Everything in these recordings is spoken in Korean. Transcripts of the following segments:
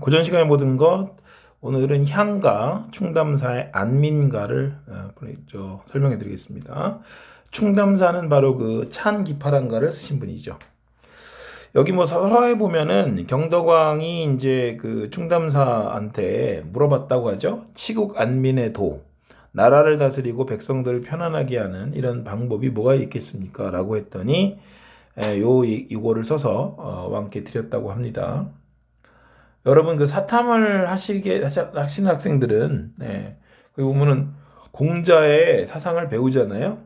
고전 시간에 모든 것 오늘은 향가 충담사의 안민가를 설명해 드리겠습니다. 충담사는 바로 그 찬기파란가를 쓰신 분이죠. 여기 뭐 서화에 보면은 경덕왕이 이제 그 충담사한테 물어봤다고 하죠. 치국 안민의 도, 나라를 다스리고 백성들을 편안하게 하는 이런 방법이 뭐가 있겠습니까? 라고 했더니 이거를 써서 왕께 드렸다고 합니다. 여러분 그 사탐을 하시는 학생들은 거기 보면은 공자의 사상을 배우잖아요.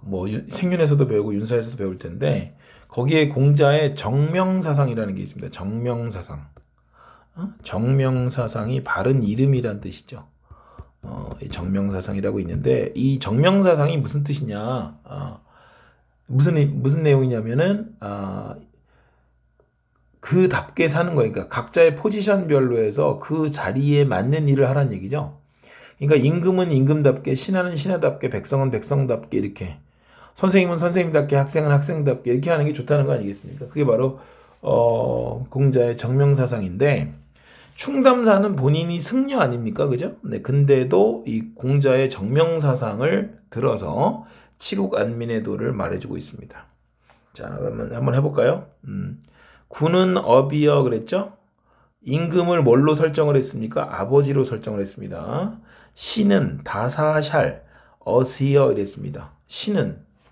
뭐 생윤에서도 배우고 윤사에서도 배울 텐데 거기에 공자의 정명사상이라는 게 있습니다. 정명사상. 정명사상이 바른 이름이란 뜻이죠. 이 정명사상이라고 있는데 이 정명사상이 무슨 뜻이냐? 무슨 내용이냐면은 그답게 사는 거예요. 그러니까 각자의 포지션별로 해서 그 자리에 맞는 일을 하라는 얘기죠. 그러니까 임금은 임금답게, 신하는 신하답게, 백성은 백성답게 이렇게, 선생님은 선생님답게, 학생은 학생답게 이렇게 하는 게 좋다는 거 아니겠습니까? 그게 바로 공자의 정명사상인데 충담사는 본인이 승려 아닙니까? 그죠? 네, 근데도 이 공자의 정명사상을 들어서 치국 안민의 도를 말해주고 있습니다. 자, 그러면 한번 해볼까요? 군은 업이여 그랬죠? 임금을 뭘로 설정을 했습니까? 아버지로 설정을 했습니다. 신은 다사샬 어시여 이랬습니다.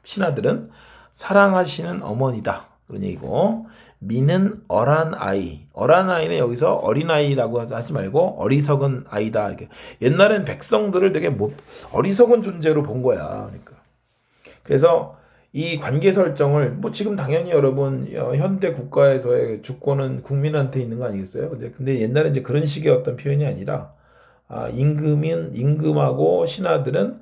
신하들은 사랑하시는 어머니다. 그런 얘기고, 미는 어란 아이는 여기서 어린아이라고 하지 말고 어리석은 아이다. 이렇게. 옛날엔 백성들을 되게 어리석은 존재로 본 거야. 그러니까. 그래서 이 관계 설정을 뭐 지금 당연히 여러분 현대 국가에서의 주권은 국민한테 있는 거 아니겠어요? 근데 옛날에 이제 그런 식의 어떤 표현이 아니라 임금하고 신하들은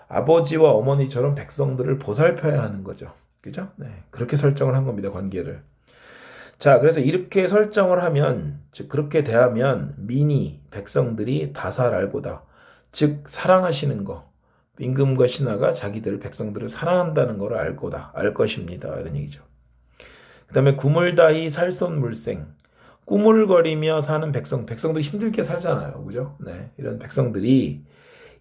아버지와 어머니처럼 백성들을 보살펴야 하는 거죠. 그죠? 네. 그렇게 설정을 한 겁니다. 관계를. 자, 그래서 이렇게 설정을 하면, 즉 그렇게 대하면 백성들이 다살 알고다. 즉 사랑하시는 거. 임금과 신하가 자기들 백성들을 사랑한다는 걸 알 것입니다. 이런 얘기죠. 그 다음에 구물다히 살손물생. 꾸물거리며 사는 백성도 힘들게 살잖아요. 그죠? 네. 이런 백성들이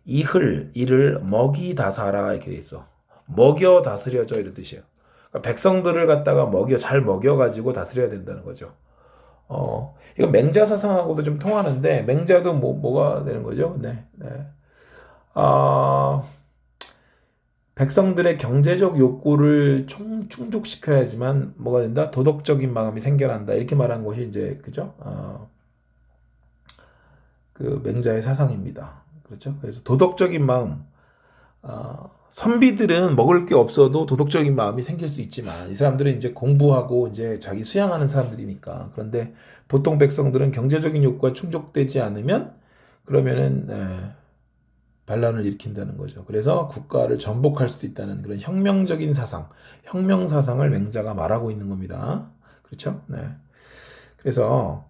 이를 먹이 다사라 이렇게 돼 있어. 먹여 다스려져 이런 뜻이에요. 그러니까 백성들을 갖다가 잘 먹여가지고 다스려야 된다는 거죠. 이거 맹자 사상하고도 좀 통하는데 맹자도 뭐가 되는 거죠? 네. 백성들의 경제적 욕구를 충족시켜야지만 뭐가 된다? 도덕적인 마음이 생겨난다. 이렇게 말한 것이 이제 그죠? 그 맹자의 사상입니다. 그렇죠? 그래서 도덕적인 마음, 선비들은 먹을 게 없어도 도덕적인 마음이 생길 수 있지만 이 사람들은 이제 공부하고 이제 자기 수양하는 사람들이니까. 그런데 보통 백성들은 경제적인 욕구가 충족되지 않으면 그러면은 반란을 일으킨다는 거죠. 그래서 국가를 전복할 수도 있다는 그런 혁명적인 사상, 혁명 사상을 맹자가 말하고 있는 겁니다. 그렇죠? 네. 그래서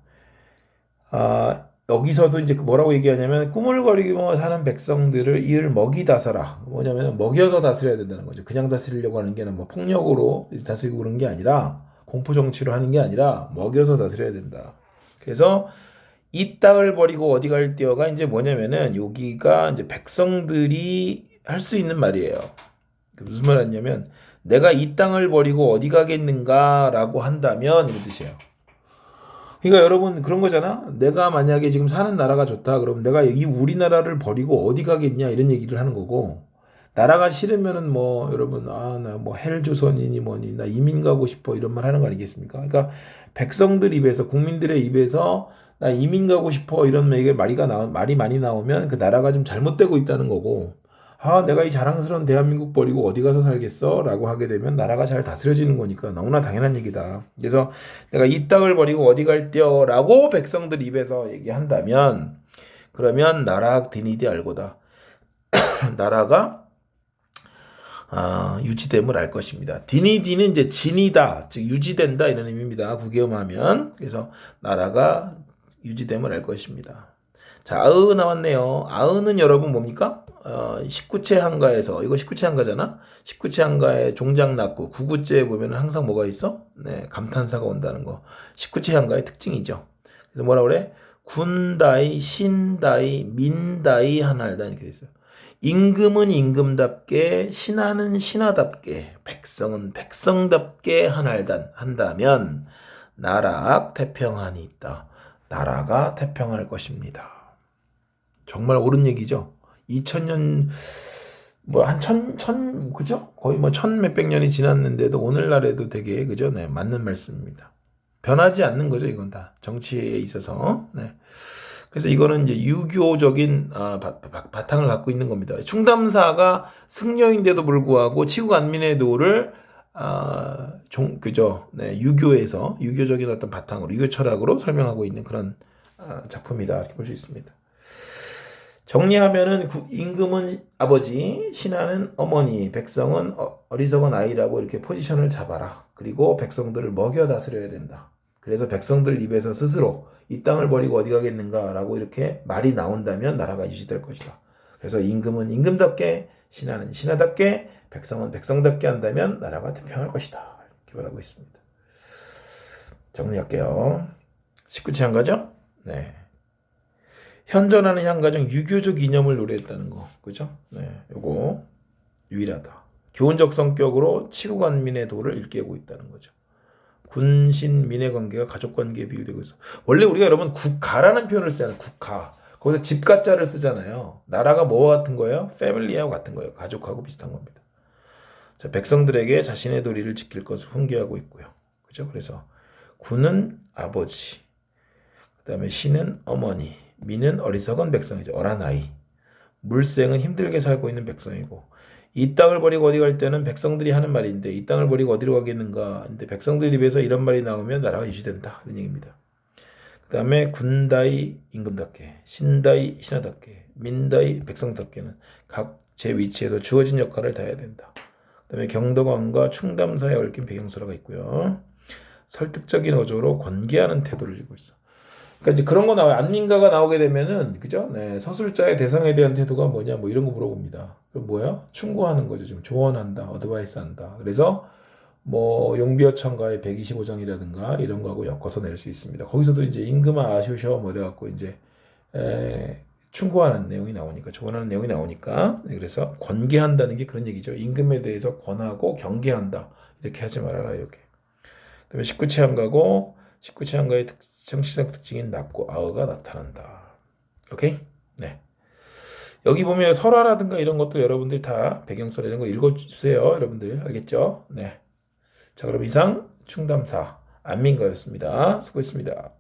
여기서도 이제 뭐라고 얘기하냐면 꾸물거리며 사는 백성들을 이를 먹이 다스라. 뭐냐면 먹여서 다스려야 된다는 거죠. 그냥 다스리려고 하는 게 아니라 뭐 폭력으로 다스리고 그런 게 아니라 공포 정치로 하는 게 아니라 먹여서 다스려야 된다. 그래서 이 땅을 버리고 어디 갈띠어가 이제 뭐냐면은 여기가 이제 백성들이 할 수 있는 말이에요. 무슨 말 하냐면 내가 이 땅을 버리고 어디 가겠는가라고 한다면 이런 뜻이에요. 그러니까 여러분 그런 거잖아. 내가 만약에 지금 사는 나라가 좋다. 그럼 내가 이 우리나라를 버리고 어디 가겠냐 이런 얘기를 하는 거고 나라가 싫으면은 뭐 여러분 나 뭐 헬조선이니 뭐니 나 이민 가고 싶어 이런 말 하는 거 아니겠습니까? 그러니까 백성들 입에서 국민들의 입에서 나 이민 가고 싶어 이런 말이 많이 나오면 그 나라가 좀 잘못되고 있다는 거고 내가 이 자랑스러운 대한민국 버리고 어디 가서 살겠어? 라고 하게 되면 나라가 잘 다스려지는 거니까 너무나 당연한 얘기다. 그래서 내가 이 땅을 버리고 어디 갈때요? 라고 백성들 입에서 얘기한다면 그러면 나라 디니디 알고다. 나라가 유지됨을 알 것입니다. 디니디는 이제 진이다, 즉 유지된다 이런 의미입니다. 국외음하면. 그래서 나라가 유지됨을 알 것입니다. 자, 아으 나왔네요. 아으는 여러분 뭡니까? 19채 한가에서, 이거 19채 한가잖아? 19채 한가에 종작 낙구, 9구째에 보면 항상 뭐가 있어? 네, 감탄사가 온다는 거. 19채 한가의 특징이죠. 그래서 뭐라 그래? 군다이, 신다이, 민다이 하나이다 이렇게 돼 있어요. 임금은 임금답게, 신하는 신하답게, 백성은 백성답게 하나이다 한다면 나라 태평한이 있다. 나라가 태평할 것입니다. 정말 옳은 얘기죠. 2000년 뭐 한 그죠? 거의 뭐 천 몇백 년이 지났는데도 오늘날에도 되게 그죠? 네, 맞는 말씀입니다. 변하지 않는 거죠, 이건 다. 정치에 있어서. 네. 그래서 이거는 이제 유교적인 바탕을 갖고 있는 겁니다. 충담사가 승려인데도 불구하고 치국 안민의 도를 그죠? 네, 유교에서 유교적인 어떤 바탕으로 유교 철학으로 설명하고 있는 그런 작품이다 이렇게 볼 수 있습니다. 정리하면은 임금은 아버지, 신하는 어머니, 백성은 어리석은 아이라고 이렇게 포지션을 잡아라. 그리고 백성들을 먹여 다스려야 된다. 그래서 백성들 입에서 스스로 이 땅을 버리고 어디 가겠는가라고 이렇게 말이 나온다면 나라가 유지될 것이다. 그래서 임금은 임금답게, 신하는 신하답게, 백성은 백성답게 한다면 나라가 태평할 것이다. 이렇게 말하고 있습니다. 정리할게요. 19치 한가죠? 네. 현존하는 향가정 유교적 이념을 노래했다는 거, 그죠? 네, 요거 유일하다. 교훈적 성격으로 치국안민의 도를 일깨우고 있다는 거죠. 군신 민의 관계가 가족 관계에 비유되고 있어. 원래 우리가 여러분 국가라는 표현을 쓰잖아요. 국가. 거기서 집가자를 쓰잖아요. 나라가 뭐와 같은 거예요? 패밀리하고 같은 거예요. 가족하고 비슷한 겁니다. 자, 백성들에게 자신의 도리를 지킬 것을 훈계하고 있고요. 그죠? 그래서 군은 아버지, 그다음에 신은 어머니, 민은 어리석은 백성이죠. 어란 아이. 물생은 힘들게 살고 있는 백성이고 이 땅을 버리고 어디 갈 때는 백성들이 하는 말인데 이 땅을 버리고 어디로 가겠는가. 근데 백성들 입에서 이런 말이 나오면 나라가 유지된다. 그런 얘기입니다. 그 다음에 군다이 임금답게, 신다이 신하답게, 민다이 백성답게는 각 제 위치에서 주어진 역할을 다해야 된다. 그 다음에 경덕왕과 충담사에 얽힌 배경설화가 있고요. 설득적인 어조로 권계하는 태도를 띠고 있어. 그러니까 이제 그런 거 나와요. 안민가가 나오게 되면은 그죠? 네, 서술자의 대상에 대한 태도가 뭐냐, 뭐 이런 거 물어봅니다. 그럼 뭐야? 충고하는 거죠. 지금 조언한다, 어드바이스한다. 그래서 뭐 용비어천가의 125장이라든가 이런 거하고 엮어서 낼 수 있습니다. 거기서도 이제 임금아 아쉬우셔 뭐 이래갖고 이제 충고하는 내용이 나오니까 조언하는 내용이 나오니까 네, 그래서 권계한다는 게 그런 얘기죠. 임금에 대해서 권하고 경계한다. 이렇게 하지 말아라 이렇게. 그다음에 19체함가고 19체함가의 정치적 특징인 낙고 아어가 나타난다. 오케이? 네. 여기 보면 설화라든가 이런 것도 여러분들 다 배경설 이런 거 읽어주세요. 여러분들 알겠죠? 네. 자, 그럼 이상 충담사 안민가였습니다. 수고했습니다.